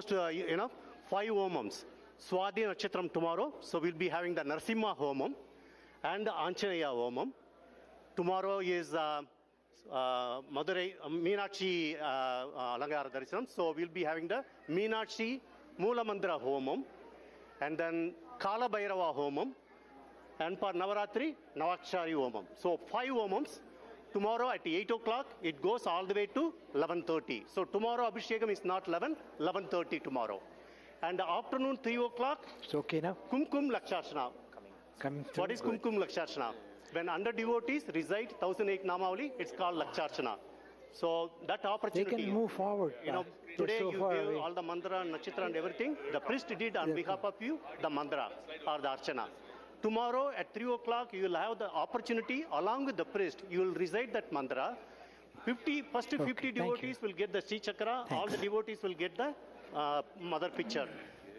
proposed, 5 homams. Swadhi Nachitram tomorrow, so we'll be having the Narsimha Homam and the Anjaneya Homam. Tomorrow is Madurai Meenakshi Alangara Darshanam, so we'll be having the Meenakshi Moolamandra Homam, and then Kala Bhairava Homam, and for Navarathri, Navakshari Homam. So 5 Homams. Tomorrow at 8 o'clock, it goes all the way to 11:30. So tomorrow Abhishekam is not 11:30 tomorrow. And the afternoon 3 o'clock, it's okay now. Kumkum Lakshashana. Coming through. What is Kumkum Lakshashana? When under devotees recite 1008 Namavali, it's called Lakshashana. So that opportunity. They can move forward. Today so you away. gave all the mantra and nachitra and everything. The priest did on behalf of you the mantra or the archana. Tomorrow at 3 o'clock, you will have the opportunity, along with the priest, you will recite that mantra. 50 devotees will get the Sri Chakra, all the devotees will get the mother picture.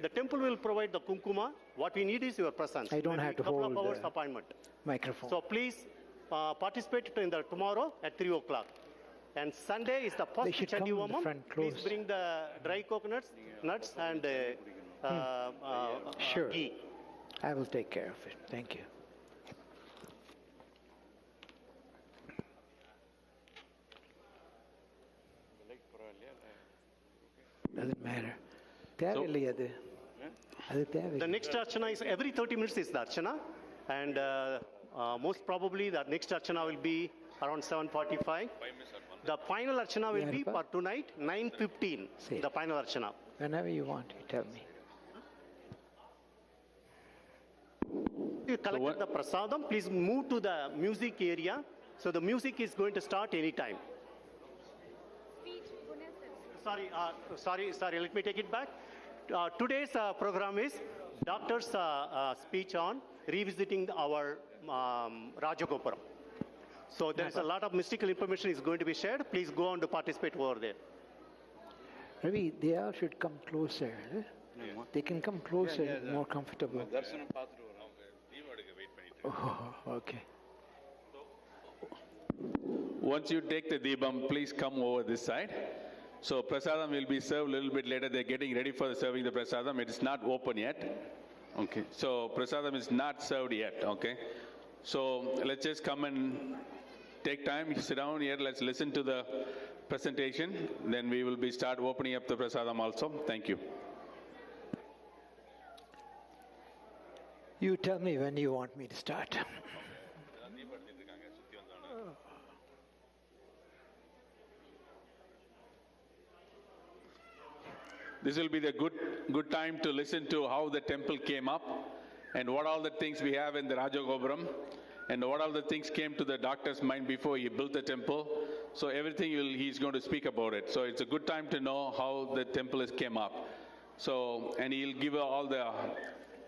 The temple will provide the kumkuma. What we need is your presence. I don't have to hold couple of hours appointment. Microphone. So please participate in the tomorrow at 3 o'clock. And Sunday is the first Chandi Homam. Please bring the dry coconuts, nuts, and sure. ghee. I will take care of it. Thank you. Doesn't matter. The next Archana is every 30 minutes is the Archana. And most probably the next Archana will be around 7:45. The final Archana will be for tonight, 9:15. The final Archana. Whenever you want, you tell me. You collected the prasadam, please move to the music area. So the music is going to start anytime. Sorry, let me take it back. Today's program is doctor's speech on revisiting our Rajagopuram. So there's a lot of mystical information is going to be shared. Please go on to participate over there. Ravi, they all should come closer. They can come closer, more comfortable. Oh, okay. Once you take the Deepam, please come over this side. So Prasadam will be served a little bit later. They're getting ready for serving the Prasadam. It is not open yet. Okay. So Prasadam is not served yet. Okay. So let's just come and take time, sit down here. Let's listen to the presentation. Then we will be start opening up the Prasadam also. Thank you. You tell me when you want me to start. This will be the good time to listen to how the temple came up and what all the things we have in the Rajagopuram and what all the things came to the doctor's mind before he built the temple. So everything he's going to speak about it. So it's a good time to know how the temple came up. So, and he'll give all the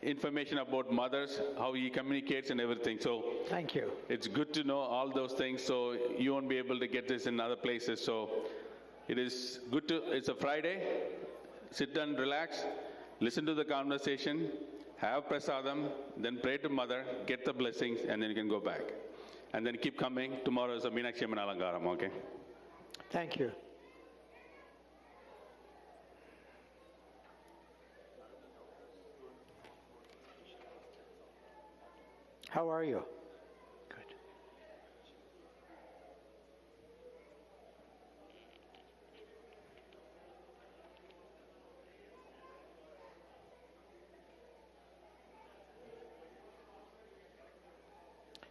information about mothers, how he communicates and everything. So thank you. It's good to know all those things, so you won't be able to get this in other places. So it is good to, it's a Friday, sit down, relax, listen to the conversation, have prasadam, then pray to mother, get the blessings, and then you can go back. And then keep coming. Tomorrow is a Meenakshi Amman Alangaram, okay? Thank you. How are you? Good.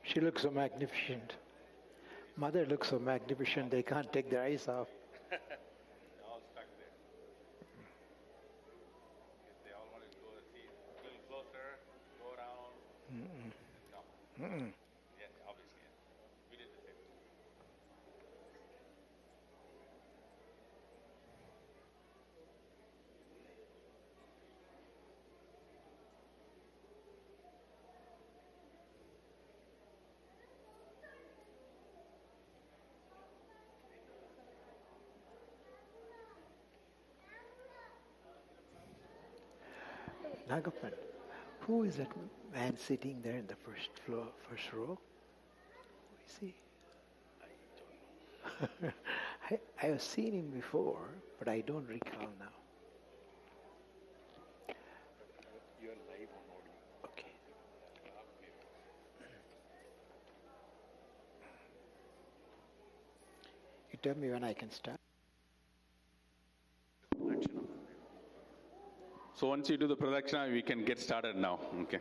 She looks so magnificent. Mother looks so magnificent, they can't take their eyes off. They're all stuck there. They all want to go see a little closer, go around. No. Yeah, obviously. We did the same. Nagapan, who is that man sitting there in the first row? Who is he? I don't know. I have seen him before, but I don't recall now. Okay. You tell me when I can start. So once you do the pradakshina, we can get started now. Okay.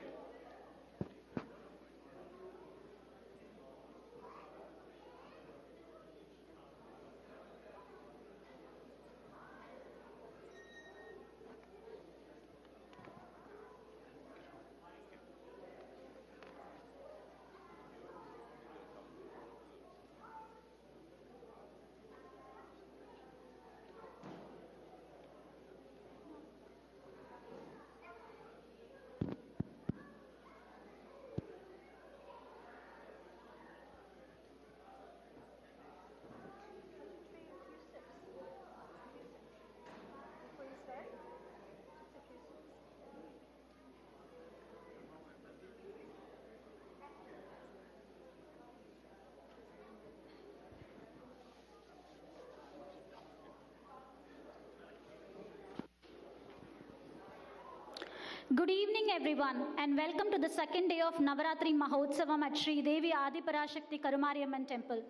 Good evening, everyone, and welcome to the second day of Navarathri Mahotsavam at Sri Devi Adiparashakti Karumariamman Temple.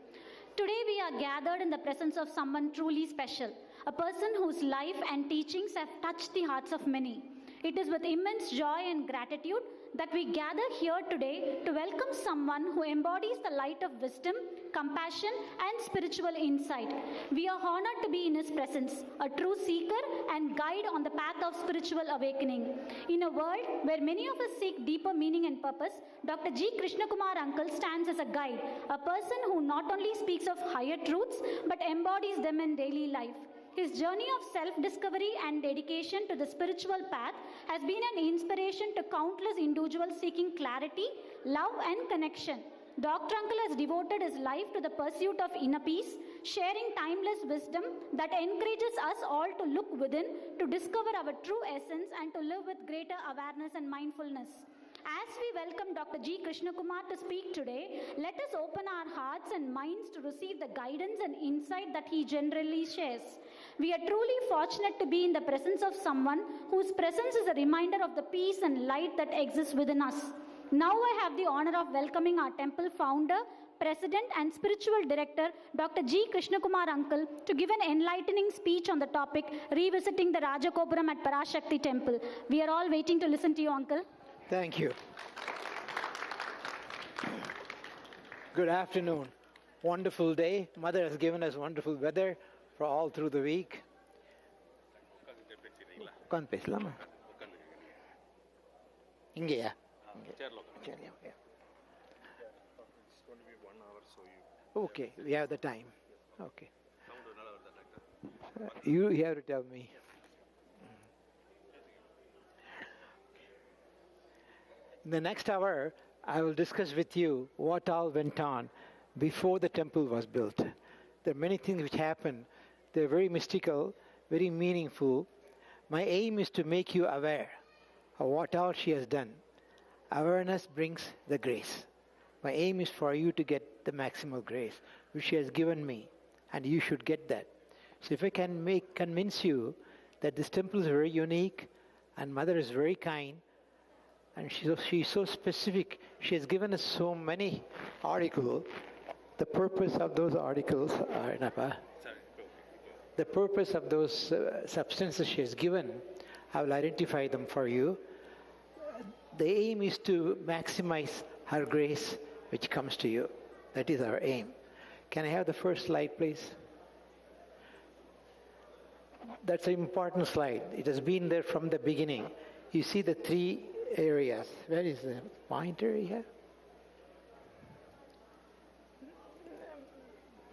Today we are gathered in the presence of someone truly special, a person whose life and teachings have touched the hearts of many. It is with immense joy and gratitude that we gather here today to welcome someone who embodies the light of wisdom, compassion, and spiritual insight. We are honored to be in his presence, a true seeker and guide on the path of spiritual awakening. In a world where many of us seek deeper meaning and purpose, Dr. G. Krishnakumar Uncle stands as a guide, a person who not only speaks of higher truths but embodies them in daily life. His journey of self-discovery and dedication to the spiritual path has been an inspiration to countless individuals seeking clarity, love, and connection. Dr. Uncle has devoted his life to the pursuit of inner peace, sharing timeless wisdom that encourages us all to look within, to discover our true essence, and to live with greater awareness and mindfulness. As we welcome Dr. G. Krishnakumar to speak today, let us open our hearts and minds to receive the guidance and insight that he generally shares. We are truly fortunate to be in the presence of someone whose presence is a reminder of the peace and light that exists within us. Now I have the honor of welcoming our temple founder, President and Spiritual Director, Dr. G. Krishnakumar Uncle, to give an enlightening speech on the topic, Revisiting the Rajagopuram at Parashakti Temple. We are all waiting to listen to you, Uncle. Thank you. Good afternoon. Wonderful day. Mother has given us wonderful weather for all through the week. உட்காந்து பேசலாமா இங்கேயா Okay, we have the time. Okay. You have to tell me. In the next hour, I will discuss with you what all went on before the temple was built. There are many things which happened. They're very mystical, very meaningful. My aim is to make you aware of what all she has done. Awareness brings the grace. My aim is for you to get the maximal grace, which she has given me, and you should get that. So if I can convince you that this temple is very unique, and Mother is very kind, and she's so specific, she has given us so many articles. The purpose of those articles are, the purpose of those substances she has given, I will identify them for you. The aim is to maximize her grace which comes to you. That is our aim. Can I have the first slide, please? That's an important slide. It has been there from the beginning. You see the three areas. Where is the pointer here?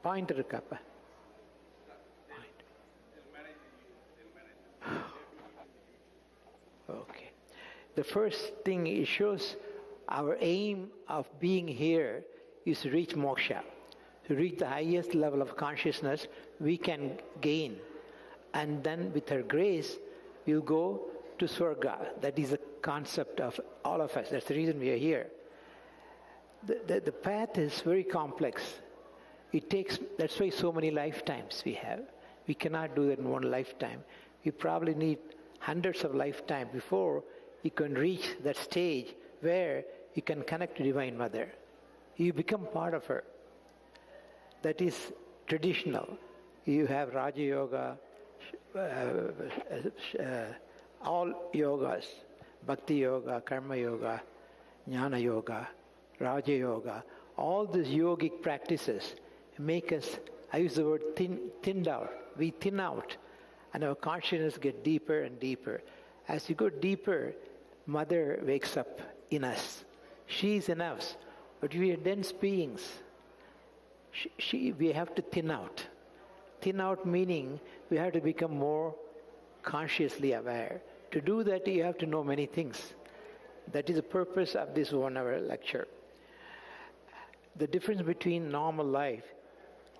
Pointer kappa. Okay. The first thing it shows our aim of being here is to reach moksha, to reach the highest level of consciousness we can gain. And then with her grace, we'll go to Swarga. That is the concept of all of us. That's the reason we are here. The path is very complex. It takes, that's why so many lifetimes we have. We cannot do that in one lifetime. We probably need hundreds of lifetimes before you can reach that stage where you can connect to Divine Mother. You become part of her. That is traditional. You have Raja Yoga, all yogas, Bhakti Yoga, Karma Yoga, Jnana Yoga, Raja Yoga. All these yogic practices make us, I use the word thinned out. We thin out and our consciousness gets deeper and deeper. As you go deeper, Mother wakes up in us. She is in us, but we are dense beings. We have to thin out. Thin out meaning we have to become more consciously aware. To do that, you have to know many things. That is the purpose of this 1 hour lecture. The difference between normal life,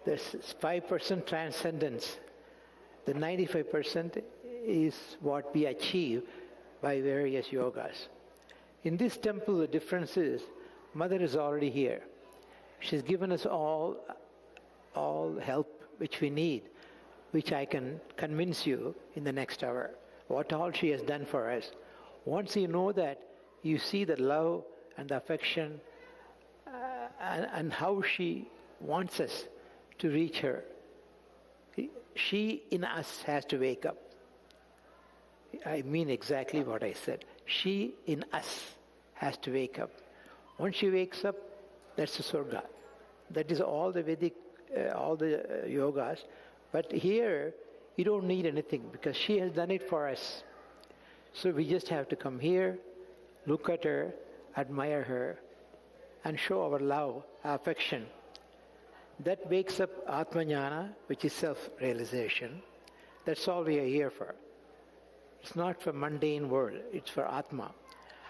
there's 5% transcendence. The 95% is what we achieve by various yogas. In this temple, the difference is Mother is already here. She's given us all help which we need, which I can convince you in the next hour, what all she has done for us. Once you know that, you see the love and the affection and how she wants us to reach her. She in us has to wake up. I mean exactly what I said. She in us has to wake up. Once she wakes up, that's the Surga. That is all the Vedic, all the yogas. But here, you don't need anything because she has done it for us. So we just have to come here, look at her, admire her, and show our love, our affection. That wakes up Atmajnana, which is self-realization. That's all we are here for. It's not for mundane world, it's for Atma.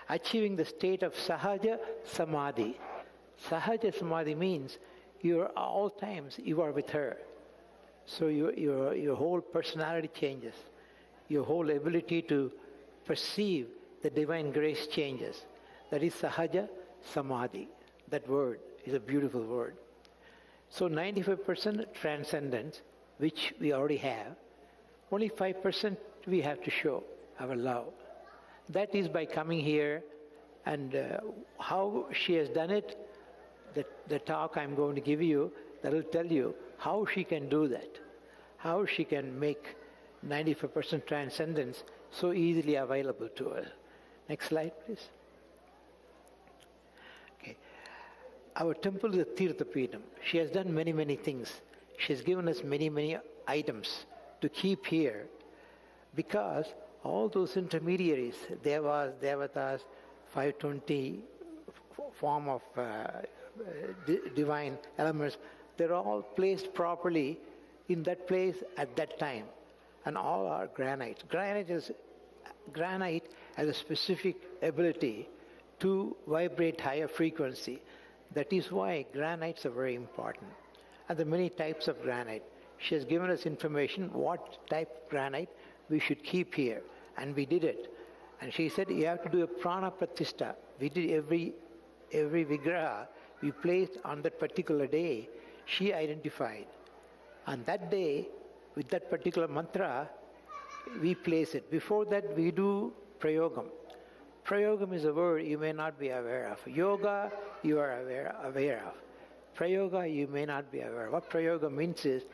Achieving the state of Sahaja Samadhi. Sahaja Samadhi means you are all times you are with her. So your whole personality changes. Your whole ability to perceive the divine grace changes. That is Sahaja Samadhi. That word is a beautiful word. So 95% transcendence, which we already have. Only 5% we have to show our love. That is by coming here, and how she has done it, the talk I'm going to give you, that will tell you how she can do that, how she can make 95% transcendence so easily available to us. Next slide, please. Okay. Our temple is a Tirthapeetham. She has done many, many things. She has given us many, many items to keep here, because all those intermediaries, Devas, Devatas, 520 form of divine elements, they're all placed properly in that place at that time. And all are granite. Granite has a specific ability to vibrate higher frequency. That is why granites are very important. And there are many types of granite. She has given us information what type of granite we should keep here. And we did it. And she said, you have to do a prana pratishtha. We did every vigraha we placed on that particular day, she identified. On that day, with that particular mantra, we place it. Before that, we do prayogam. Prayogam is a word you may not be aware of. Yoga, you are aware of. Prayoga, you may not be aware of. What prayoga means is,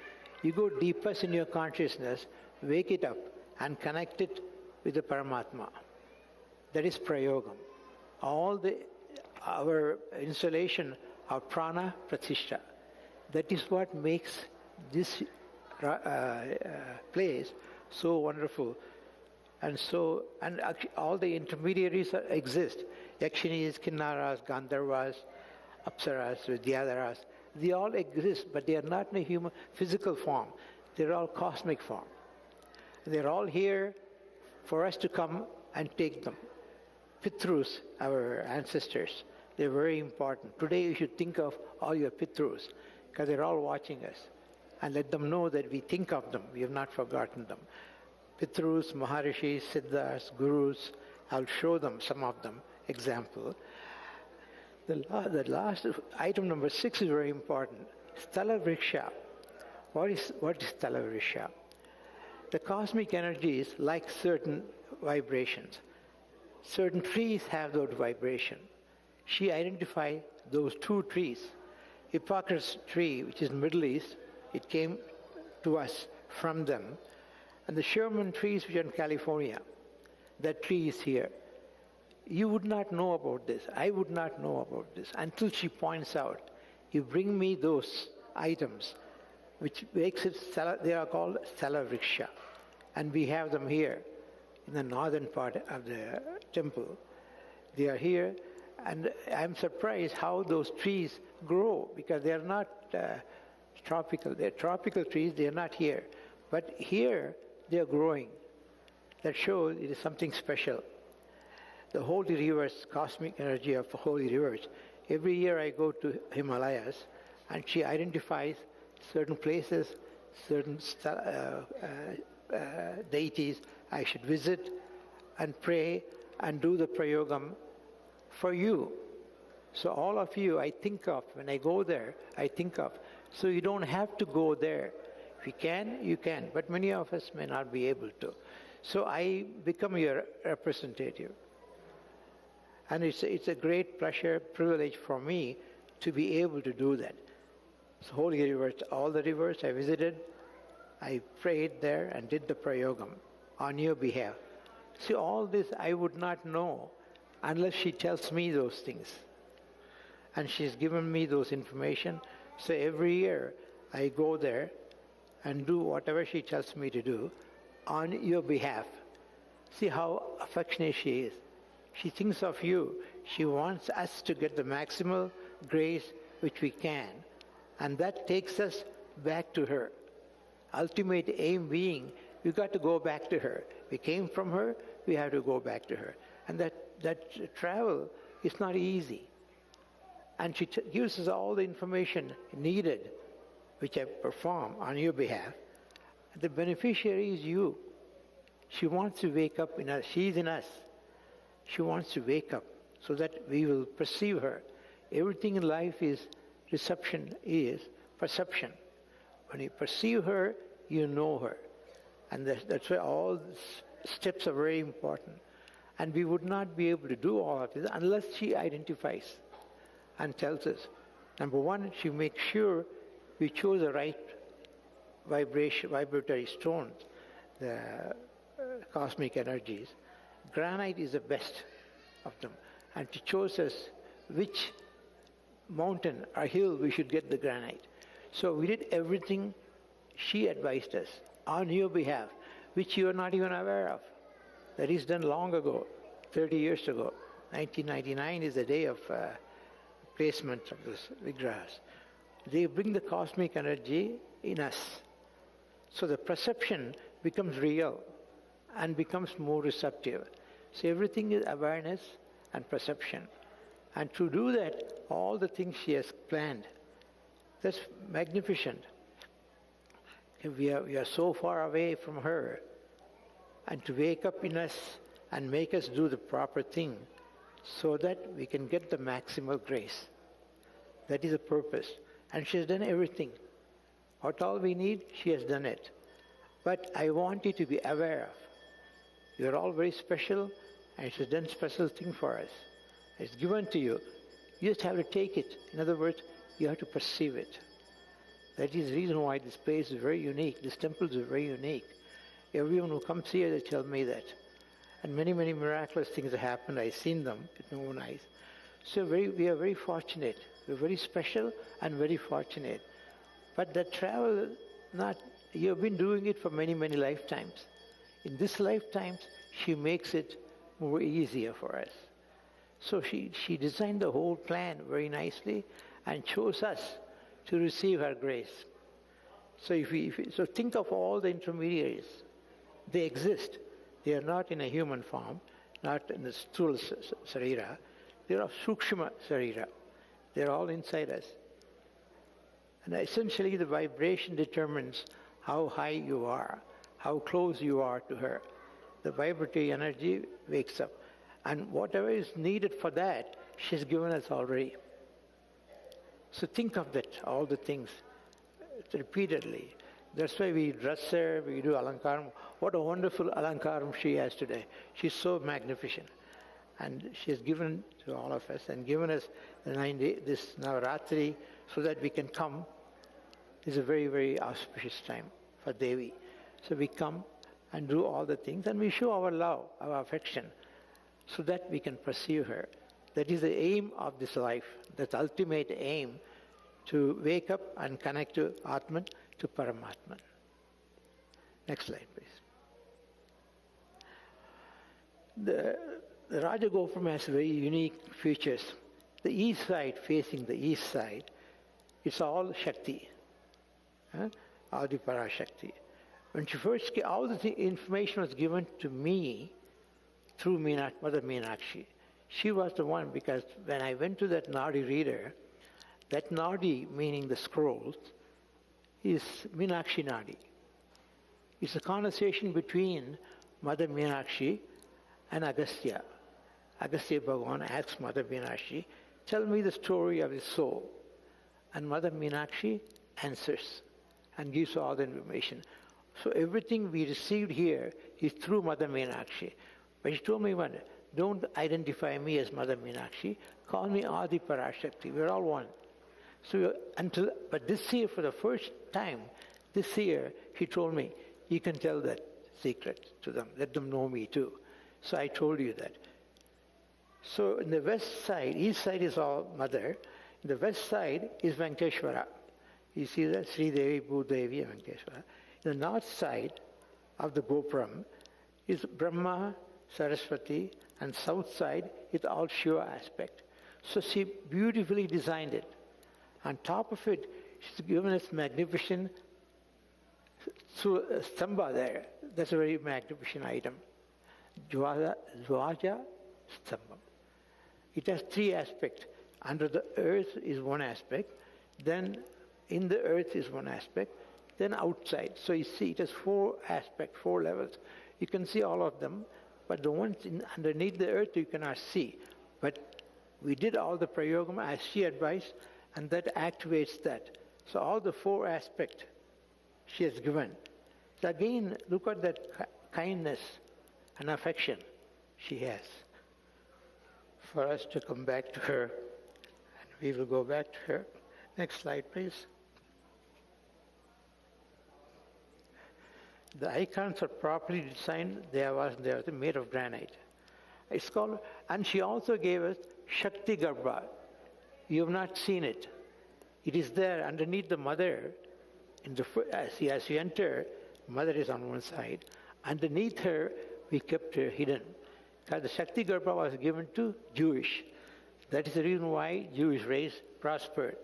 you go deepest in your consciousness, wake it up, and connect it with the Paramatma. That is prayogam. Our installation of prana pratishtha. That is what makes this place so wonderful. And all the intermediaries exist. Yakshinis, Kinnaras, Gandharvas, Apsaras, Vidyadharas. They all exist, but they are not in a human physical form. They're all cosmic form. They're all here for us to come and take them. Pitrus, our ancestors, they're very important. Today you should think of all your Pitrus, because they're all watching us. And let them know that we think of them. We have not forgotten them. Pitrus, Maharishis, Siddhas, Gurus, I'll show them some of them, example. The last item number 6 is very important. Sthala Vriksha. What is Sthala Vriksha? The cosmic energies like certain vibrations. Certain trees have that vibration. She identified those two trees. Hippocrates tree, which is Middle East, it came to us from them. And the Sherman trees, which are in California, that tree is here. You would not know about this. I would not know about this until she points out. You bring me those items, which makes it, they are called Salavriksha. And we have them here in the northern part of the temple. They are here, and I'm surprised how those trees grow, because they are not tropical. They're tropical trees, they are not here. But here, they are growing. That shows it is something special. The holy rivers, cosmic energy of the holy rivers. Every year I go to Himalayas, and she identifies certain places, certain deities I should visit and pray and do the prayogam for you. So all of you I think of, when I go there, I think of. So you don't have to go there. If you can, you can. But many of us may not be able to. So I become your representative. And it's a great pleasure, privilege for me to be able to do that. So holy rivers, all the rivers I visited, I prayed there and did the prayogam on your behalf. See, all this I would not know unless she tells me those things. And she's given me those information. So every year I go there and do whatever she tells me to do on your behalf. See how affectionate she is. She thinks of you. She wants us to get the maximal grace which we can. And that takes us back to her. Ultimate aim being, we got to go back to her. We came from her, we have to go back to her. And that travel is not easy. And she gives us all the information needed, which I perform on your behalf. The beneficiary is you. She wants to wake up in us. She's in us. She wants to wake up so that we will perceive her. Everything in life is perception. When you perceive her, you know her. And that's why all steps are very important. And we would not be able to do all of this unless she identifies and tells us. Number one, she makes sure we chose the right vibratory stones, the cosmic energies. Granite is the best of them. And she chose us which mountain or hill we should get the granite. So we did everything she advised us on your behalf, which you are not even aware of. That is done long ago, 30 years ago. 1999 is the day of placement of those vigrahas. They bring the cosmic energy in us. So the perception becomes real and becomes more receptive. So everything is awareness and perception. And to do that, all the things she has planned, that's magnificent. We are so far away from her. And to wake up in us and make us do the proper thing so that we can get the maximal grace. That is the purpose. And she has done everything. What all we need, she has done it. But I want you to be aware of. You are all very special, and she has done special thing for us. It's given to you. You just have to take it. In other words, you have to perceive it. That is the reason why this place is very unique. This temple is very unique. Everyone who comes here, they tell me that. And many, many miraculous things have happened. I've seen them with my own eyes. So we are very fortunate. We're very special and very fortunate. But that travel, you've been doing it for many, many lifetimes. In this lifetime, she makes it more easier for us. So she designed the whole plan very nicely and chose us to receive her grace. So so think of all the intermediaries. They exist. They are not in a human form, not in the Sthula Sarira. They are of Sukshma Sarira. They're all inside us. And essentially the vibration determines how high you are, how close you are to her. The vibratory energy wakes up. And whatever is needed for that, she's given us already. So think of that, all the things, repeatedly. That's why we dress her, we do alankaram. What a wonderful alankaram she has today. She's so magnificent. And she has given to all of us and given us the 9 days, this Navarathri, so that we can come. It's a very, very auspicious time for Devi. So we come and do all the things, and we show our love, our affection, so that we can pursue her. That is the aim of this life, that ultimate aim, to wake up and connect to Atman, to Paramatman. Next slide, please. The Rajagopuram has very unique features. The east side, facing the east side, it's all Shakti, Adi Parashakti. When she first came, all the information was given to me through Mother Meenakshi. She was the one, because when I went to that Nadi reader, that Nadi, meaning the scrolls, is Meenakshi Nadi. It's a conversation between Mother Meenakshi and Agastya. Agastya Bhagavan asks Mother Meenakshi, tell me the story of his soul. And Mother Meenakshi answers and gives all the information. So everything we received here is through Mother Meenakshi. But she told me one, don't identify me as Mother Meenakshi, call me Adi Parashakti, we're all one. So but this year, for the first time, this year, she told me, you can tell that secret to them, let them know me too. So I told you that. So in the west side, east side is all Mother, in the west side is Venkateshwara. You see that, Sri Devi, Bhudevi, and Venkateshwara. In the north side of the Gopuram is Brahma, Saraswati, and south side is all Shiva aspect. So she beautifully designed it. On top of it, she's given us magnificent stamba there. That's a very magnificent item. Dvaja Stambam. It has 3 aspects. Under the earth is one aspect, then in the earth is one aspect, then outside. So you see, it has 4 aspects, 4 levels. You can see all of them, but the ones underneath the earth you cannot see. But we did all the prayogam as she advised, and that activates that. So all the 4 aspects she has given. So again, look at that kindness and affection she has for us to come back to her. And we will go back to her. Next slide, please. The icons are properly designed. They are made of granite. It's called, and she also gave us Shakti Garbha. You have not seen it. It is there underneath the Mother. As you enter, Mother is on one side. Underneath her, we kept her hidden. Because the Shakti Garbha was given to Jewish. That is the reason why Jewish race prospered.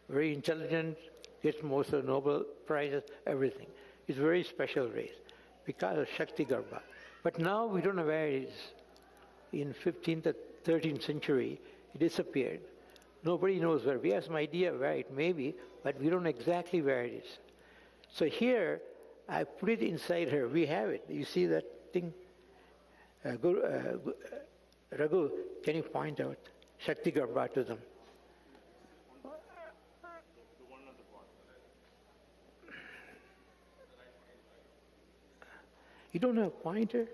Very intelligent, gets most of the Nobel Prizes, everything. It's a very special race because of Shakti Garbha. But now we don't know where it is. In 15th or 13th century, it disappeared. Nobody knows where. We have some idea where it may be, but we don't know exactly where it is. So here, I put it inside her. We have it. You see that thing? Raghu, can you point out Shakti Garbha to them? You don't have a pointer?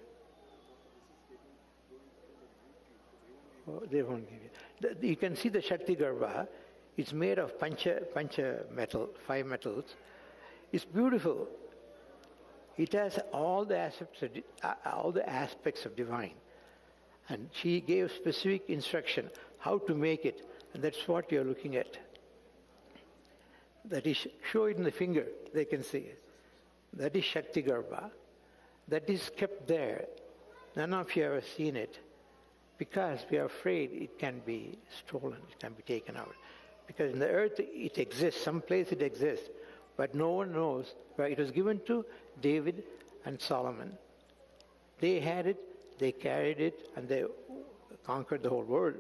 Oh, they won't give you. You can see the Shakti Garbha. It's made of pancha metal, 5 metals. It's beautiful. It has all the aspects of divine. And she gave specific instruction how to make it. And that's what you're looking at. That is, show it in the finger, they can see it. That is Shakti Garbha. That is kept there. None of you have ever seen it because we are afraid it can be stolen, it can be taken out. Because in the earth it exists, someplace it exists, but no one knows where. It was given to David and Solomon. They had it, they carried it, and they conquered the whole world,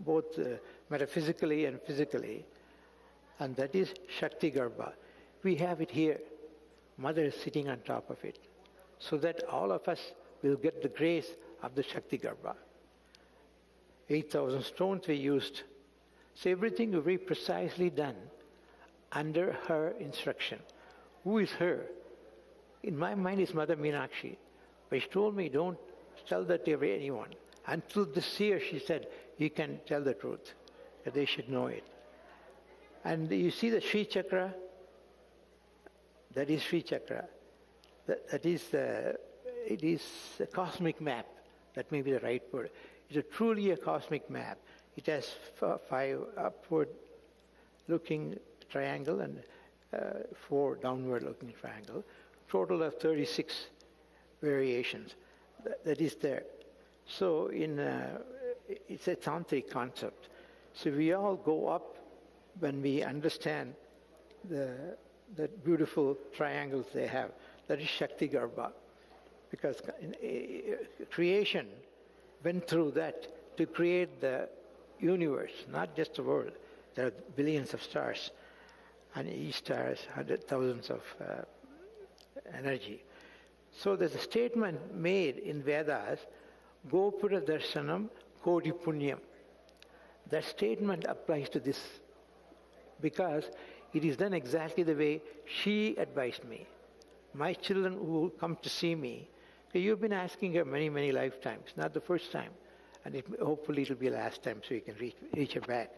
both metaphysically and physically. And that is Shakti Garbha. We have it here. Mother is sitting on top of it, so that all of us will get the grace of the Shakti Garbha. 8,000 stones we used. So everything is very precisely done under her instruction. Who is her? In my mind is Mother Meenakshi. But she told me, don't tell that to anyone. Until this year, she said, you can tell the truth, that they should know it. And you see the Sri Chakra, that is Sri Chakra. It is a cosmic map. That may be the right word. It's truly a cosmic map. It has 5 upward-looking triangle and 4 downward-looking triangle. Total of 36 variations. That is there. So it's a tantric concept. So we all go up when we understand the beautiful triangles they have. That is Shakti Garbha. Because creation went through that to create the universe, not just the world. There are billions of stars, and each star has thousands of energy. So there's a statement made in Vedas, Gopura Darshanam Koti Punyam. That statement applies to this because it is done exactly the way she advised me. My children who come to see me, you've been asking her many, many lifetimes, not the first time. And hopefully it'll be the last time so you can reach her back.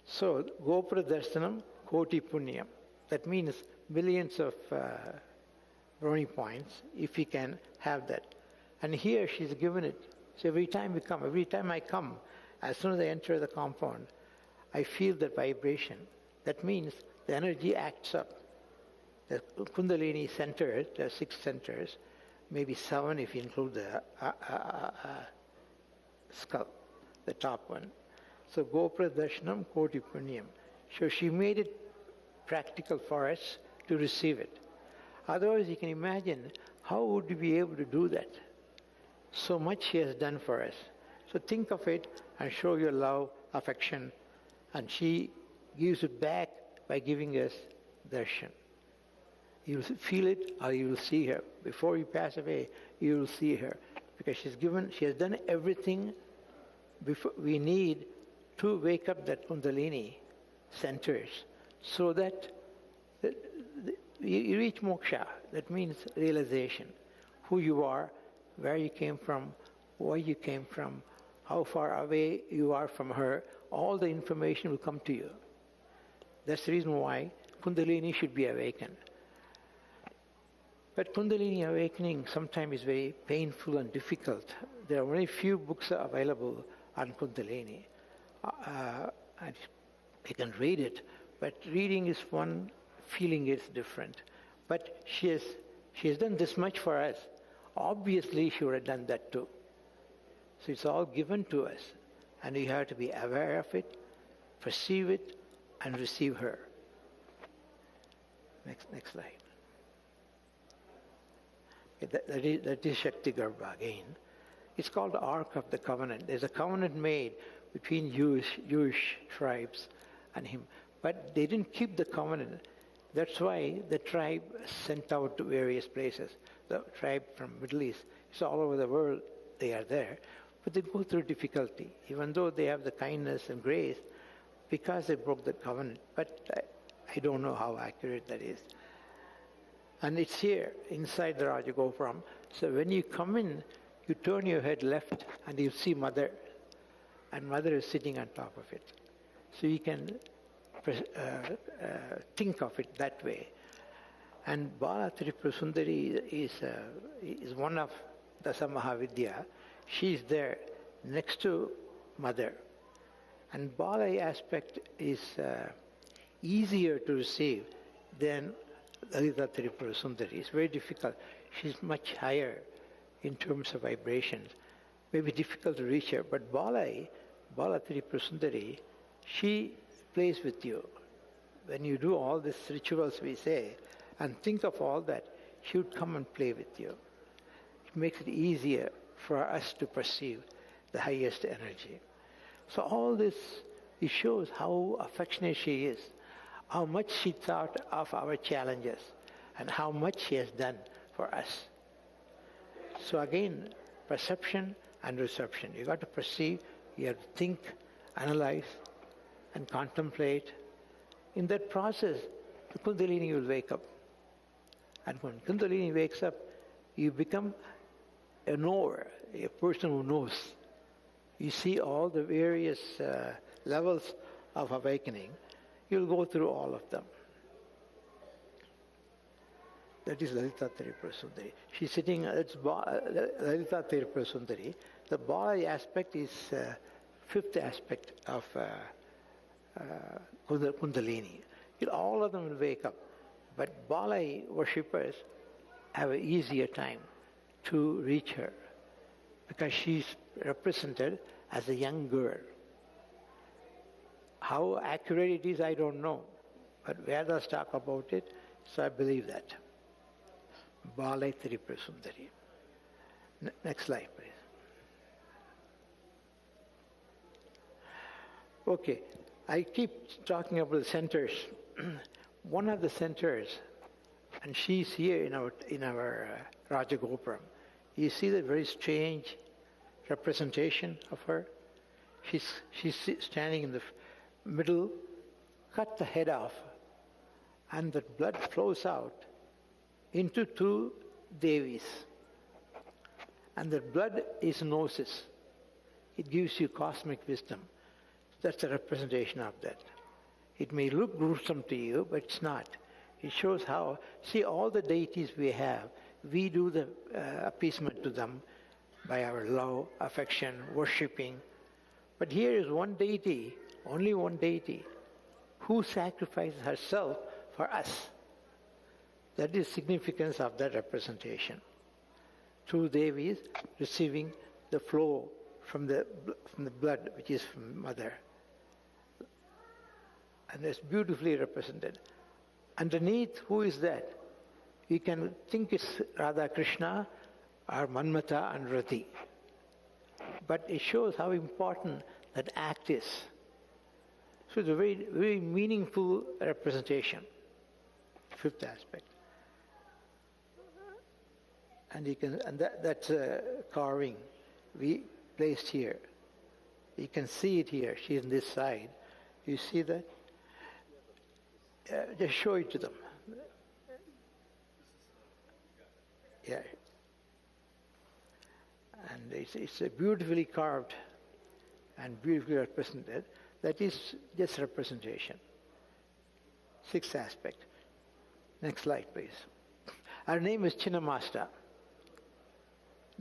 So, Gopura Darshanam Koti Punyam. That means millions of brownie points if we can have that. And here she's given it. So every time I come, as soon as I enter the compound, I feel that vibration. That means the energy acts up. The Kundalini centers, there are 6 centers, maybe 7 if you include the skull, the top one. So Gopura Darshanam Koti Punyam. So she made it practical for us to receive it. Otherwise you can imagine how would we be able to do that? So much she has done for us. So think of it and show your love, affection, and she gives it back by giving us darshan. You will feel it or you will see her. Before you pass away, you will see her. Because she has done everything we need to wake up that Kundalini centers so that you reach moksha. That means realization. Who you are, where you came from, why you came from, how far away you are from her, all the information will come to you. That's the reason why Kundalini should be awakened. But Kundalini awakening sometimes is very painful and difficult. There are very few books available on Kundalini. And you can read it, but reading is one, feeling is different. But she has done this much for us. Obviously, she would have done that too. So it's all given to us, and we have to be aware of it, perceive it, and receive her. Next slide. Okay, that is Shakti Garbha again. It's called the Ark of the Covenant. There's a covenant made between Jewish tribes and him. But they didn't keep the covenant. That's why the tribe sent out to various places. The tribe from Middle East, it's all over the world, they are there. But they go through difficulty, even though they have the kindness and grace, because they broke the covenant. But I don't know how accurate that is. And it's here, inside the Rajagopuram. So when you come in, you turn your head left and you see Mother. And Mother is sitting on top of it. So you can think of it that way. And Bala Tripura Sundari is one of Dasa Mahavidya. She's there next to Mother. And Bala aspect is easier to receive than Lalita Tripura Sundari. It's very difficult. She's much higher in terms of vibrations. Maybe difficult to reach her. But Bala Tripura Sundari, she plays with you. When you do all these rituals we say, and think of all that, she would come and play with you. It makes it easier for us to perceive the highest energy. So all this, it shows how affectionate she is, how much she thought of our challenges, and how much she has done for us. So again, perception and reception. You got to perceive, you have to think, analyze, and contemplate. In that process, the Kundalini will wake up. And when Kundalini wakes up, you become a knower. a person who knows. You see all the various levels of awakening. You'll go through all of them. That is Lalita Tirupura Sundari. She's sitting, that's Lalita Tirupura Sundari. The Bala aspect is fifth aspect of Kundalini. All of them will wake up. But Bala worshippers have an easier time to reach her because she's represented as a young girl. How accurate it is, I don't know. But Vedas talk about it, so I believe that. Bala Tirupura Sundari. Next slide, please. Okay, I keep talking about the centers. One of the centers, and she's here in our Rajagopuram. You see the very strange representation of her. She's standing in the middle, cut the head off, and the blood flows out into two Devis. And the blood is gnosis. It gives you cosmic wisdom. That's a representation of that. It may look gruesome to you, but it's not. It shows how, see, all the deities we have, we do the appeasement to them by our love, affection, worshipping. But here is one deity, only one deity, who sacrifices herself for us. That is the significance of that representation. Two Devis receiving the flow from the blood, which is from Mother. And that's beautifully represented. Underneath, who is that? You can think it's Radha Krishna or Manmata and Rati. But it shows how important that act is. So it's a very, very meaningful representation. Fifth aspect. And you can, and that's a carving we placed here. You can see it here. She's on this side. You see that? Just show it to them. Yeah. And it's a beautifully carved and beautifully represented. That is just representation. Sixth aspect. Next slide, please. Her name is Chinnamasta.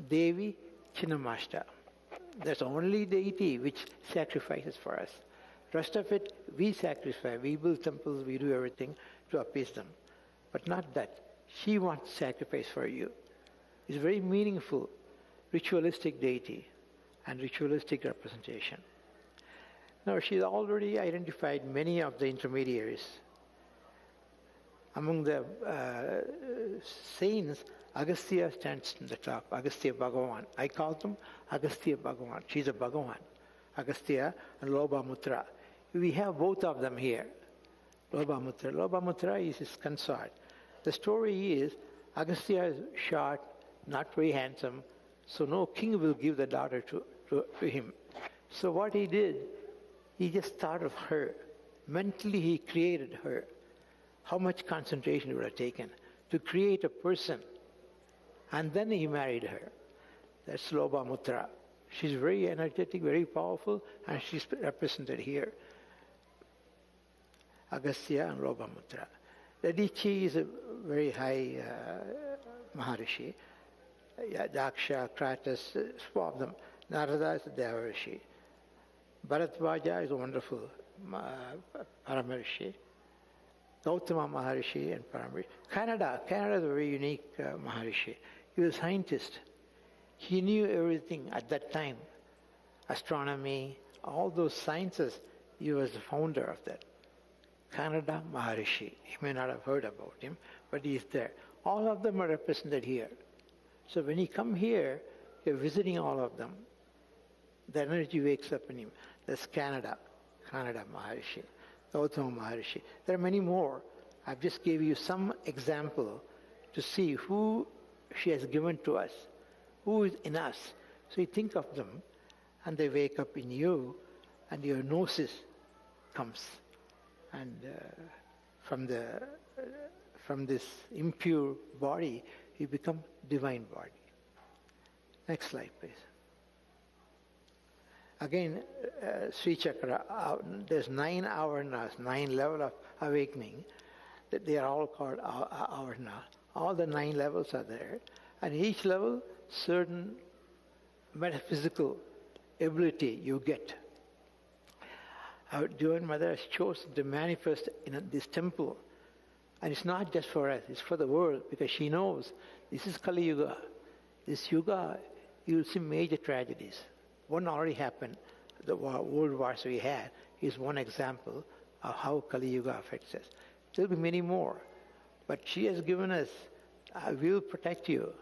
Devi Chinnamasta. That's the only deity which sacrifices for us. Rest of it, we sacrifice. We build temples, we do everything to appease them. But not that. She wants sacrifice for you. It's very meaningful, ritualistic deity and ritualistic representation. Now, she's already identified many of the intermediaries. Among the saints, Agastya stands in the top, Agastya Bhagavan. I call them Agastya Bhagavan. She's a Bhagavan, Agastya and Lobamutra. We have both of them here. Lobamutra. Lobamutra is his consort. The story is Agastya is short, not very handsome, so no king will give the daughter to him. So what he did, he just thought of her. Mentally he created her. How much concentration it would have taken to create a person. And then he married her. That's Lobamutra. She's very energetic, very powerful, and she's represented here. Agastya and Lobamutra. Dadichi is a very high Maharishi. Daksha, Kratos, four of them. Narada is a Devarishi. Bharadvaja is a wonderful Paramarishi. Gautama Maharishi and Paramarishi. Canada is a very unique Maharishi. He was a scientist. He knew everything at that time. Astronomy, all those sciences, he was the founder of that. Canada Maharishi. You may not have heard about him, but he is there. All of them are represented here. So when you come here, you're visiting all of them. The energy wakes up in him. That's Canada Maharishi, Gautama Maharishi. There are many more. I've just gave you some example to see who she has given to us, who is in us. So you think of them, and they wake up in you, and your gnosis comes. And from this impure body, you become divine body. Next slide, please. Again, Sri Chakra, there's 9 avarnas, 9 levels of awakening. They are all called avarna. All the 9 levels are there. And each level, certain metaphysical ability you get. Our Divine Mother has chosen to manifest in this temple. And it's not just for us, it's for the world, because she knows this is Kali Yuga. This Yuga, you will see major tragedies. One already happened, the world wars we had, is one example of how Kali Yuga affects us. There will be many more. But she has given us, I will protect you.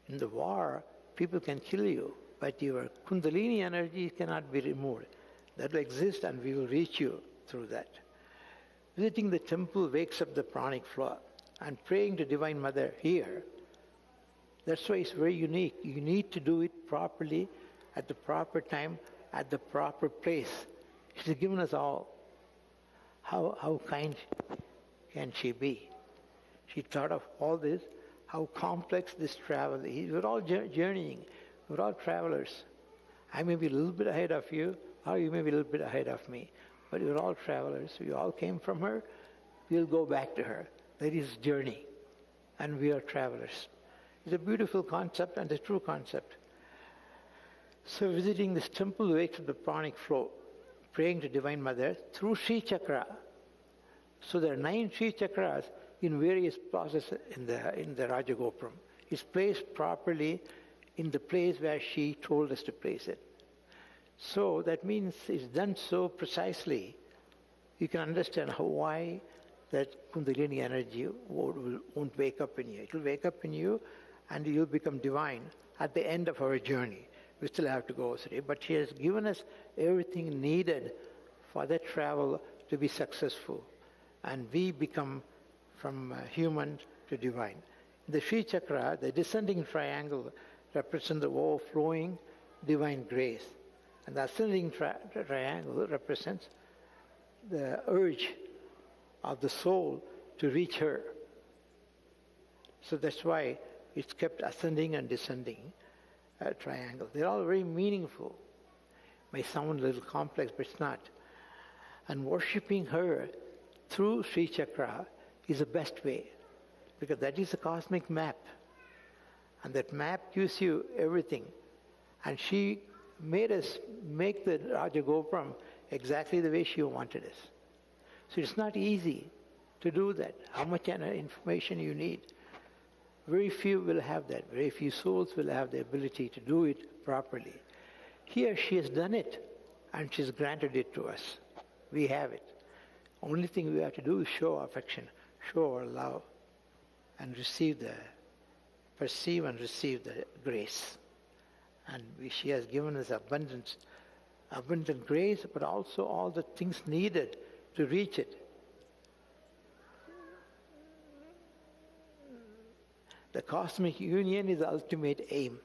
In the war, people can kill you, but your Kundalini energy cannot be removed. That will exist and we will reach you through that. Visiting the temple wakes up the pranic flow, and praying to Divine Mother here, that's why it's very unique. You need to do it properly, at the proper time, at the proper place. She's given us all. How kind can she be? She thought of all this, how complex this travel is. We're all journeying. We're all travelers. I may be a little bit ahead of you, or you may be a little bit ahead of me. But we're all travelers. We all came from her. We'll go back to her. That is journey. And we are travelers. It's a beautiful concept and a true concept. So visiting this temple wakes up the pranic flow, praying to Divine Mother through Sri Chakra. So there are 9 Sri Chakras in various processes in the Rajagopuram. It's placed properly in the place where she told us to place it. So that means it's done so precisely. You can understand why that Kundalini energy won't wake up in you. It will wake up in you and you'll become divine at the end of our journey. We still have to go through it, but she has given us everything needed for that travel to be successful. And we become from human to divine. In the Sri Chakra, the descending triangle represents the overflowing divine grace. And the ascending triangle represents the urge of the soul to reach her. So that's why it's kept ascending and descending triangle. They're all very meaningful. May sound a little complex, but it's not. And worshipping her through Sri Chakra is the best way, because that is a cosmic map. And that map gives you everything. And she made us make the Rajagopuram exactly the way she wanted us. So it's not easy to do that. How much information you need. Very few will have that. Very few souls will have the ability to do it properly. Here she has done it, and she's granted it to us. We have it. Only thing we have to do is show affection, show our love, and perceive and receive the grace. And she has given us abundant grace, but also all the things needed to reach it. The cosmic union is the ultimate aim.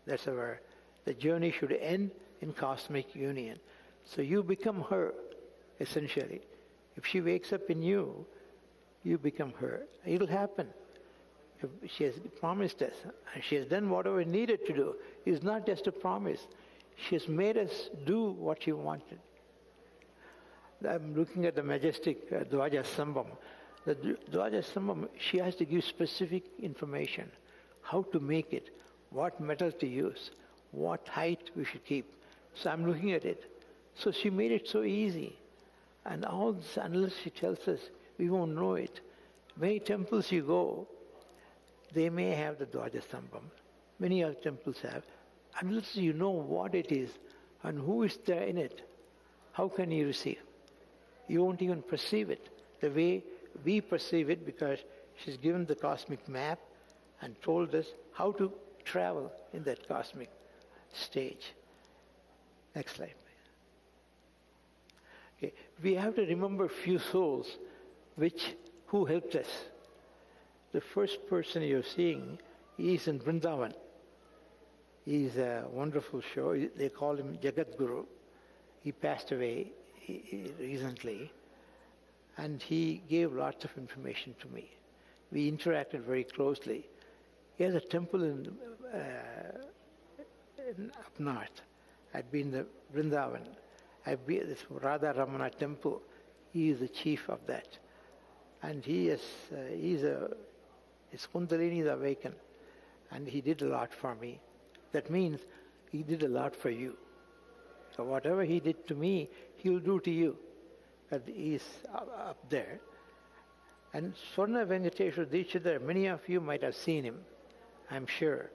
That's the journey should end in cosmic union. So you become her, essentially. If she wakes up in you, you become her. It'll happen. She has promised us, and she has done whatever needed to do. It's not just a promise. She has made us do what she wanted. I'm looking at the majestic Dvaja Sambham. The Dvaja Sambham, she has to give specific information. How to make it, what metal to use, what height we should keep. So I'm looking at it. So she made it so easy. And all this, unless she tells us, we won't know it. Many temples you go, they may have the Dvaja Sambham. Many other temples have. Unless you know what it is and who is there in it, how can you receive? You won't even perceive it the way we perceive it, because she's given the cosmic map and told us how to travel in that cosmic stage. Next slide. Okay. We have to remember few souls who helped us. The first person you're seeing is in Vrindavan. He's a wonderful show. They call him Jagat Guru. He passed away recently, and he gave lots of information to me. We interacted very closely. He has a temple in up north. I'd been the Vrindavan. I've been this Radha Ramana temple. He is the chief of that. And his Kundalini is awakened. And he did a lot for me. That means he did a lot for you. So whatever he did to me, he'll do to you. But he's up there. And Swarna Venkateshwar Dikshidhar, many of you might have seen him, I'm sure.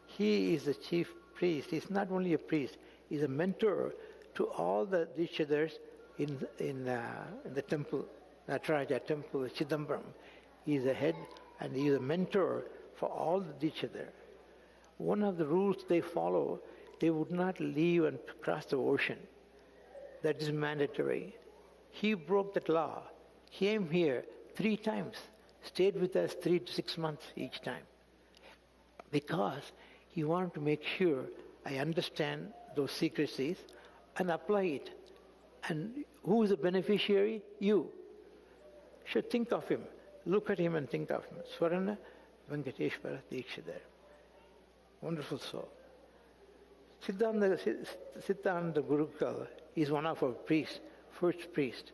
He is the chief priest. He's not only a priest, he's a mentor to all the Dikshidhars in the temple, Nataraja temple, Chidambaram. He's the head and he's a mentor for all the Dikshidhar. One of the rules they follow, they would not leave and cross the ocean. That is mandatory. He broke that law, came here 3 times, stayed with us 3 to 6 months each time, because he wanted to make sure I understand those secrecies and apply it. And who is the beneficiary? You. Should think of him. Look at him and think of him. Swarna Venkateshwara Dikshidhar. Wonderful soul. Siddhanta Gurukul is one of our priests, first priest.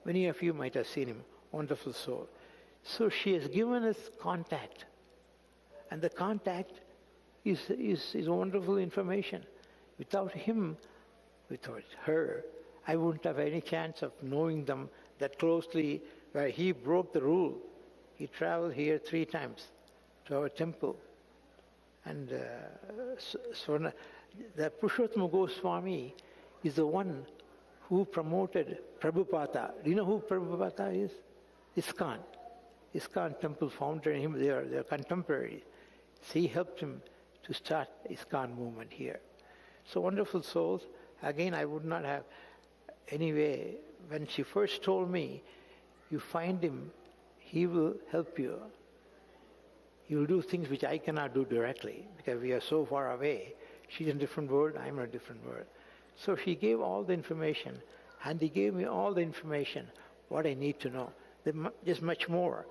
Many of you might have seen him. Wonderful soul. So she has given us contact. And the contact is wonderful information. Without him, without her, I wouldn't have any chance of knowing them that closely, where he broke the rule. He traveled here 3 times to our temple. And the Purushottam Goswami is the one who promoted Prabhupada. Do you know who Prabhupada is? ISKCON. ISKCON temple founder and him, they are contemporaries. So he helped him to start ISKCON movement here. So wonderful souls. Again, I would not have, anyway, when she first told me, you find him, he will help you. He will do things which I cannot do directly because we are so far away. She's in a different world, I'm in a different world. So she gave all the information, and he gave me all the information, what I need to know. There's much more.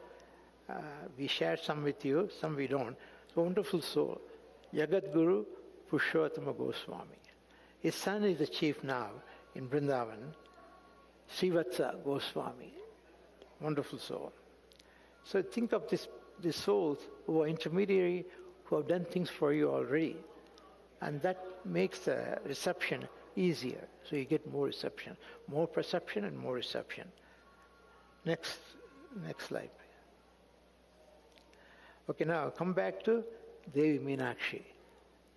We share some with you, some we don't. So wonderful soul. Jagat Guru Purushottam Goswami. His son is the chief now in Vrindavan, Srivatsa Goswami. Wonderful soul. So think of these souls who are intermediary, who have done things for you already. And that makes the reception easier. So you get more reception, more perception and more reception. Next slide. Okay, now come back to Devi Meenakshi.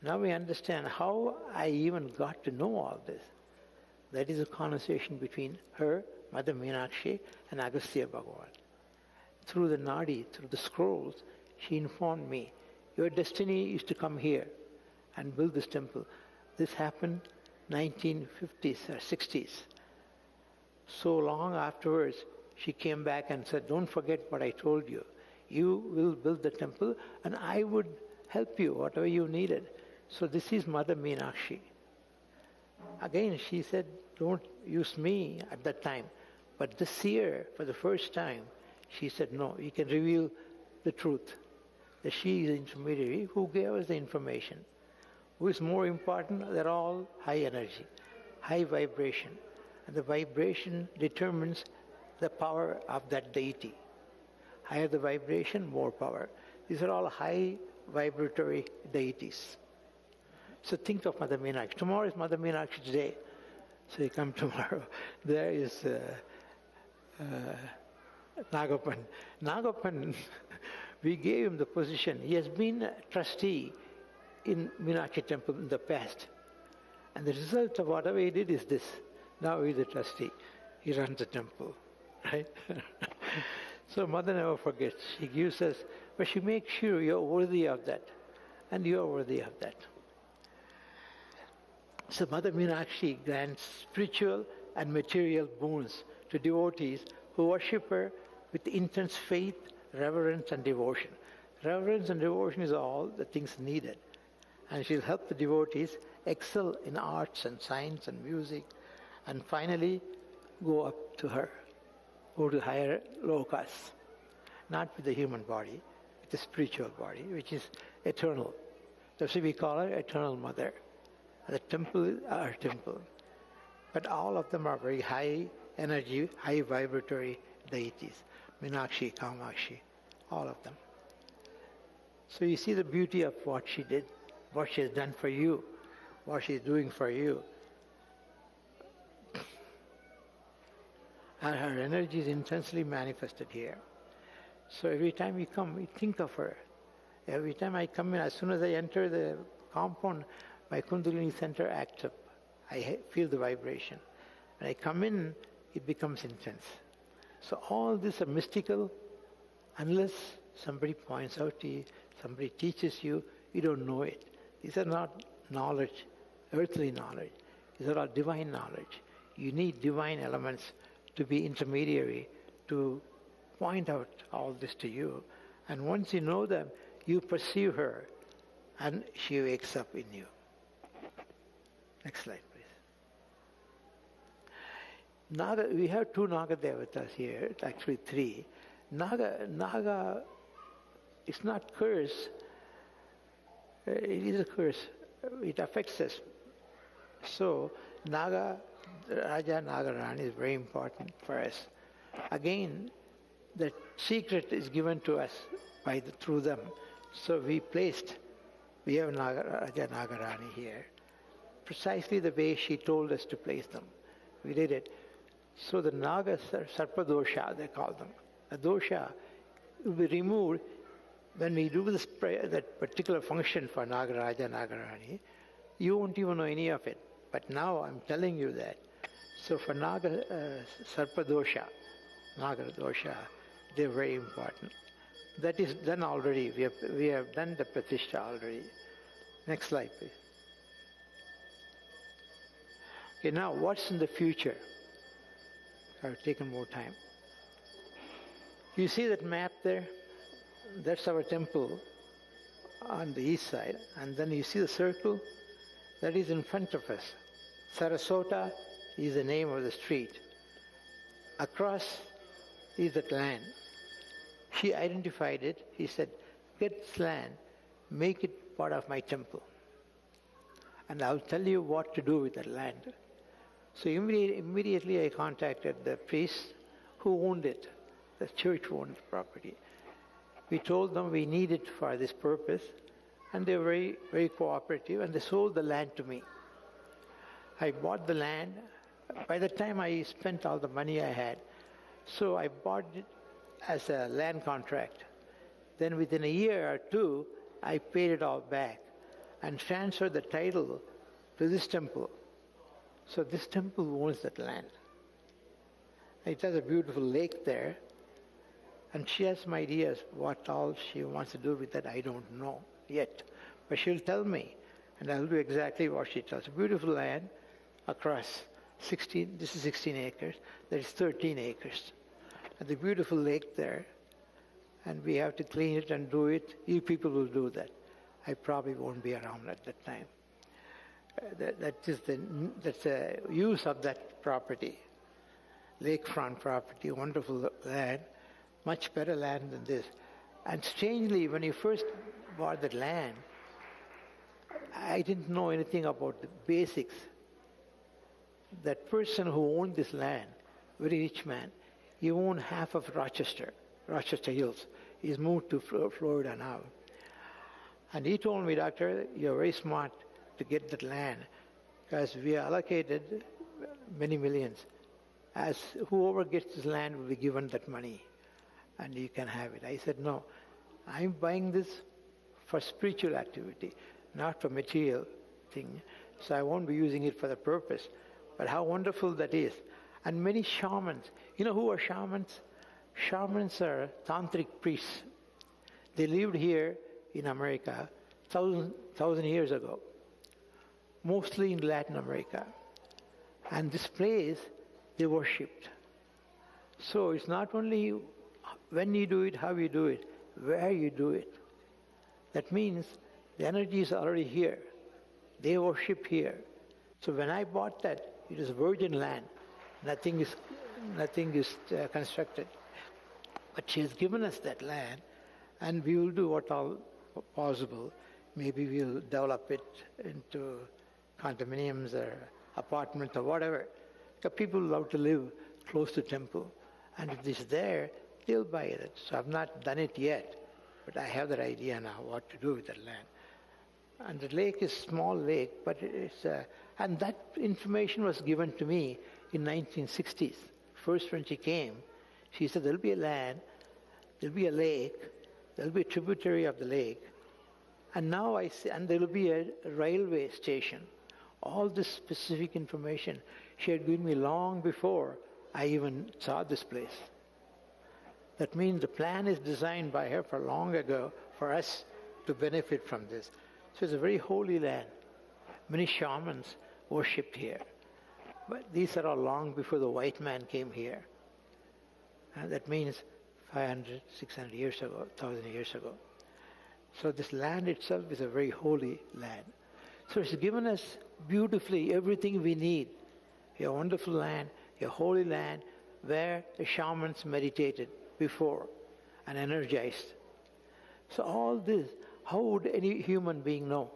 Now we understand how I even got to know all this. That is a conversation between her, Mother Meenakshi, and Agastya Bhagavan. Through the Nadi, through the scrolls, she informed me, your destiny is to come here and build this temple. This happened 1950s or 60s. So long afterwards, she came back and said, don't forget what I told you. You will build the temple and I would help you, whatever you needed. So this is Mother Meenakshi. Again, she said, don't use me at that time. But this year, for the first time, she said, no, you can reveal the truth. That she is the intermediary who gave us the information. Who is more important? They're all high energy, high vibration. And the vibration determines the power of that deity. Higher the vibration, more power. These are all high vibratory deities. So think of Mother Meenakshi. Tomorrow is Mother Meenakshi's day. So you come tomorrow. There is Nagapan. Nagapan, we gave him the position. He has been a trustee in Meenakshi temple in the past. And the result of whatever he did is this. Now he's a trustee. He runs the temple. Right? So Mother never forgets. She gives us, but she makes sure you're worthy of that. And you're worthy of that. So Mother Meenakshi grants spiritual and material boons to devotees who worship her with intense faith, reverence and devotion. Reverence and devotion is all the things needed. And she'll help the devotees excel in arts and science and music, and finally go up to her, go to higher lokas, not with the human body, with the spiritual body, which is eternal. That's why we call her Eternal Mother. The temple is our temple. But all of them are very high energy, high vibratory deities. Meenakshi, Kamakshi, all of them. So you see the beauty of what she did, what she has done for you, what she is doing for you. And her energy is intensely manifested here. So every time you come, we think of her. Every time I come in, as soon as I enter the compound, my Kundalini center acts up. I feel the vibration. When I come in, it becomes intense. So all these are mystical unless somebody points out to you, somebody teaches you, you don't know it. These are not knowledge, earthly knowledge. These are all divine knowledge. You need divine elements to be intermediary, to point out all this to you. And once you know them, you perceive her and she wakes up in you. Next slide, please. Naga, we have two Naga Devatas here, actually three. Naga, it's not curse. It is a curse. It affects us. So, Naga, Raja Nagarani is very important for us. Again, the secret is given to us through them. So we have Raja Nagarani here, precisely the way she told us to place them. We did it. So the Naga Sarpa dosha, they call them. The dosha will be removed when we do this that particular function for Nagaraja Nagarani. You won't even know any of it. But now I'm telling you that. So for Naga Sarpa dosha, Naga dosha, they're very important. That is done already. We have done the Pratishtha already. Next slide, please. Okay, now what's in the future? I've taken more time. You see that map there? That's our temple on the east side. And then you see the circle? That is in front of us. Sarasota is the name of the street. Across is that land. She identified it. He said, get this land, make it part of my temple. And I'll tell you what to do with that land. So immediately I contacted the priest who owned it. The church owned the property. We told them we need it for this purpose, and they were very, very cooperative, and they sold the land to me. I bought the land. By the time I spent all the money I had, so I bought it as a land contract. Then within a year or two, I paid it all back and transferred the title to this temple. So this temple owns that land. It has a beautiful lake there, and she has some ideas what all she wants to do with that. I don't know yet, but she'll tell me, and I'll do exactly what she tells. Beautiful land across 16. This is 16 acres. There is 13 acres. And the beautiful lake there, and we have to clean it and do it. You people will do that. I probably won't be around at that time. That's the use of that property, lakefront property, wonderful land, much better land than this. And strangely, when you first bought that land, I didn't know anything about the basics. That person who owned this land, very rich man, he owned half of Rochester Hills. He's moved to Florida now. And he told me, Doctor, you're very smart to get that land, because we allocated many millions. As whoever gets this land will be given that money, and you can have it. I said, no, I'm buying this for spiritual activity, not for material thing. So I won't be using it for the purpose. But how wonderful that is. And many shamans. You know who are shamans? Shamans are tantric priests. They lived here in America 1,000 years ago, mostly in Latin America. And this place, they worshipped. So it's not only when you do it, how you do it, where you do it. That means the energy is already here. They worship here. So when I bought that, it is virgin land. Nothing is constructed. But she has given us that land, and we will do what all possible. Maybe we'll develop it into condominiums or apartments or whatever. The people love to live close to temple. And if it's there, they'll buy it. So I've not done it yet, but I have that idea now what to do with that land. And the lake is small lake, but it's and that information was given to me in 1960s. First when she came, she said there'll be a land, there'll be a lake, there'll be a tributary of the lake, and now I see, and there'll be a railway station. All this specific information she had given me long before I even saw this place. That means the plan is designed by her for long ago for us to benefit from this. So it's a very holy land. Many shamans worshipped here. But these are all long before the white man came here. And that means 500, 600 years ago, 1,000 years ago. So this land itself is a very holy land. So it's given us beautifully everything we need. A wonderful land, a holy land where the shamans meditated before and energized. So all this, how would any human being know?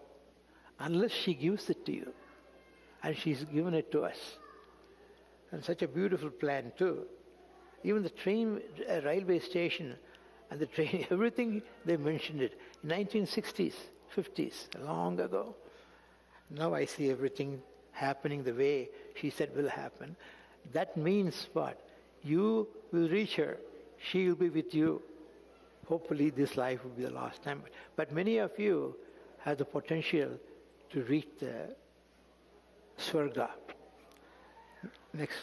Unless she gives it to you. And she's given it to us. And such a beautiful plan too. Even the train, railway station and the train, everything, they mentioned it. In 1960s, 50s, long ago. Now I see everything happening the way she said will happen. That means what? You will reach her. She will be with you. Hopefully this life will be the last time. But many of you have the potential to reach the Swarga. Next.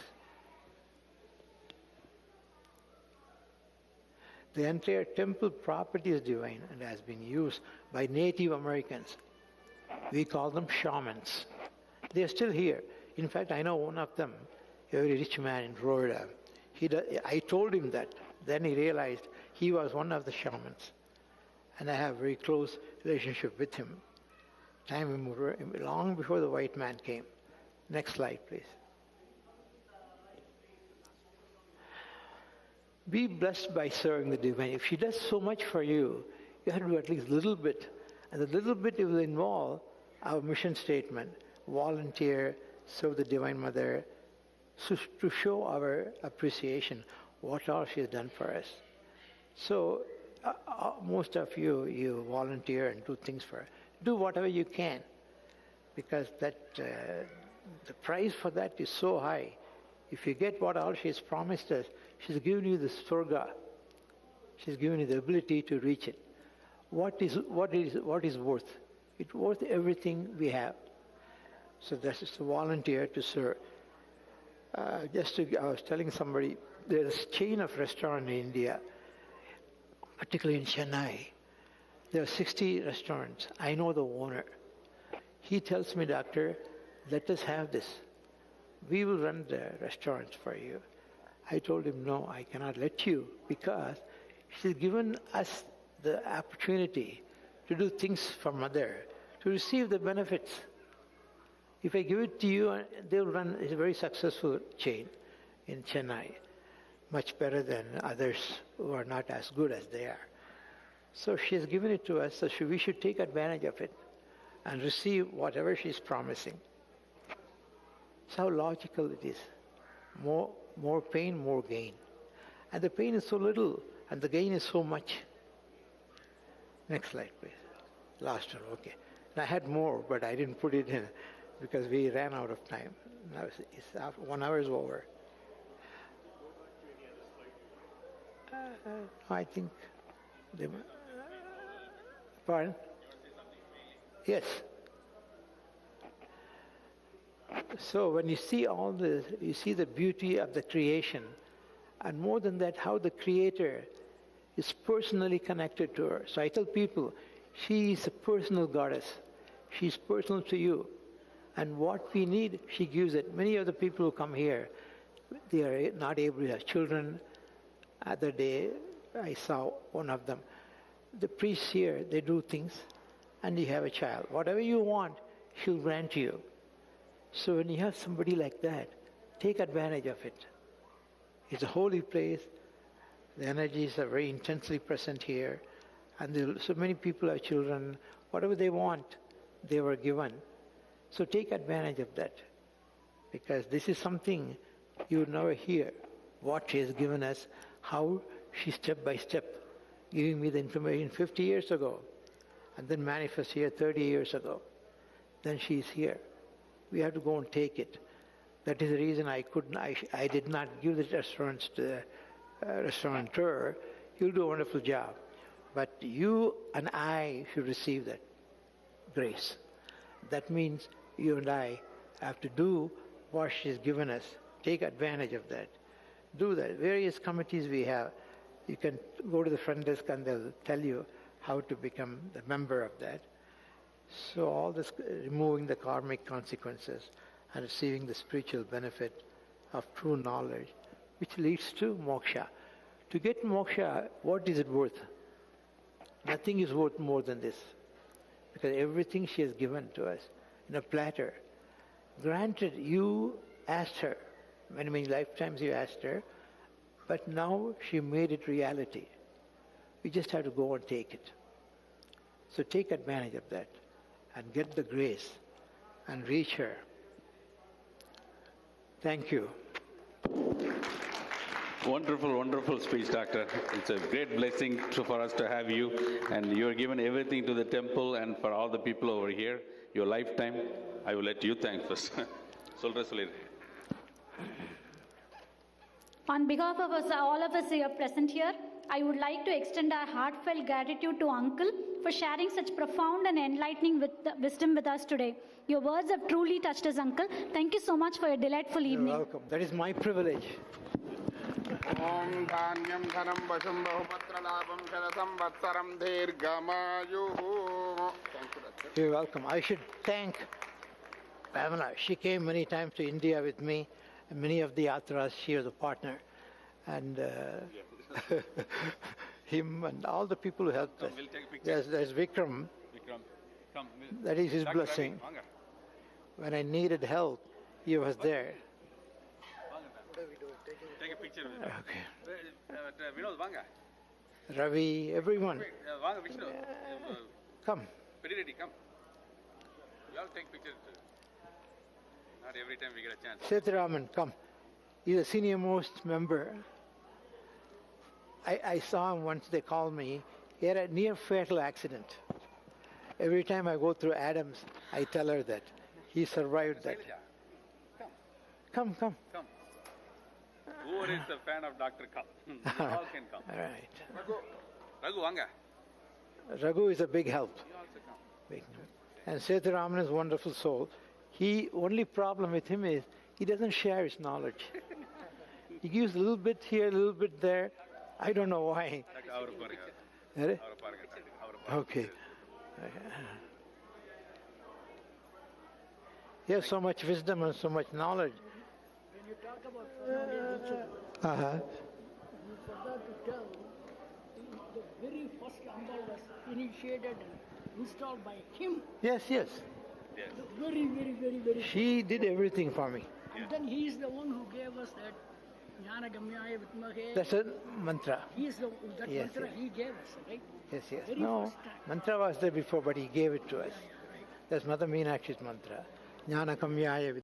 The entire temple property is divine and has been used by Native Americans. We call them shamans. They are still here. In fact, I know one of them, a very rich man in Florida. I told him that. Then he realized he was one of the shamans. And I have a very close relationship with him. Long before the white man came. Next slide, please. Be blessed by serving the divine. If she does so much for you, you have to do at least a little bit. And the little bit will involve our mission statement, volunteer, serve the Divine Mother, to show our appreciation, what all she has done for us. So most of you volunteer and do things for her. Do whatever you can, because that the price for that is so high. If you get what all she's promised us, she's given you the Swarga. She's given you the ability to reach it. What is worth? It's worth everything we have. So that's just a volunteer to serve. I was telling somebody, there's a chain of restaurants in India, particularly in Chennai. There are 60 restaurants. I know the owner. He tells me, doctor, let us have this. We will run the restaurants for you. I told him, no, I cannot let you, because she's given us the opportunity to do things for Mother, to receive the benefits. If I give it to you, they'll run a very successful chain in Chennai, much better than others who are not as good as they are. So she has given it to us, so we should take advantage of it and receive whatever she's promising. That's how logical it is. More pain, more gain. And the pain is so little, and the gain is so much. Next slide, please. Last one, okay. And I had more, but I didn't put it in because we ran out of time. Now it's 1 hour is over. I think. Pardon? Yes. So when you see all this, you see the beauty of the creation, and more than that, how the Creator is personally connected to her. So I tell people, she is a personal goddess. She's personal to you. And what we need, she gives it. Many of the people who come here, they are not able to have children. Other day, I saw one of them. The priests here, they do things, and you have a child. Whatever you want, she'll grant you. So when you have somebody like that, take advantage of it. It's a holy place. The energies are very intensely present here. And so many people have children. Whatever they want, they were given. So take advantage of that, because this is something you would never hear. What she has given us, how she step by step giving me the information 50 years ago, and then manifest here 30 years ago. Then she is here. We have to go and take it. That is the reason I did not give the restaurants to the restaurateur. He'll do a wonderful job. But you and I should receive that grace. That means you and I have to do what she's given us. Take advantage of that. Do that. Various committees we have. You can go to the front desk and they'll tell you how to become the member of that. So all this, removing the karmic consequences and receiving the spiritual benefit of true knowledge, which leads to moksha. To get moksha, what is it worth? Nothing is worth more than this, because everything she has given to us in a platter. Granted, you asked her, many, many lifetimes you asked her, but now she made it reality. We just have to go and take it. So take advantage of that and get the grace and reach her. Thank you. Wonderful, wonderful speech, Doctor. It's a great blessing for us to have you, and you are given everything to the temple and for all the people over here. Your lifetime, I will let you thank first. On behalf of us, all of us here present here, I would like to extend our heartfelt gratitude to Uncle for sharing such profound and enlightening wisdom with us today. Your words have truly touched us, Uncle. Thank you so much for your delightful evening. You're welcome. That is my privilege. Om Dhanyam Dhanam Vasham Bahupatralabham Sharasamvatsaram Dirghamayuhu. Thank you, Doctor. You're welcome. I should thank Pamela. She came many times to India with me. And many of the yatras, she was a partner. And him and all the people who helped us. We'll take a picture. There's Vikram. Vikram, come. That is his Dr. blessing. Ravi, When I needed help, he was there. take a picture with him. Okay. Vinod, vanga. Ravi, everyone. Vanga, Vishnu. Come. Very ready, come. We all take pictures. Not every time we get a chance. Setharaman, come. He's a senior most member. I saw him once, they called me. He had a near fatal accident. Every time I go through Adams, I tell her that. He survived that. Come. Come. Whoever is a fan of Dr. Come. All can come. All right. Raghu, vanga. Raghu is a big help. You also come. Big. And Setharaman is a wonderful soul. Only problem with him is he doesn't share his knowledge. He gives a little bit here, a little bit there. I don't know why. Okay. He has so much wisdom and so much knowledge. When you talk about Ritual, Uh-huh. you forgot to tell the very first Amba was initiated and installed by him. Yes. Very. She did everything for me. And then he is the one who gave us that Jnana Gamyaya Vitmahe. That's a mantra. He is that Yes, mantra he gave us, right? Yes. Very No, first time. mantra was there before, but he gave it to us. Right. That's Mother Meenakshi's mantra. Jnana Kamyaya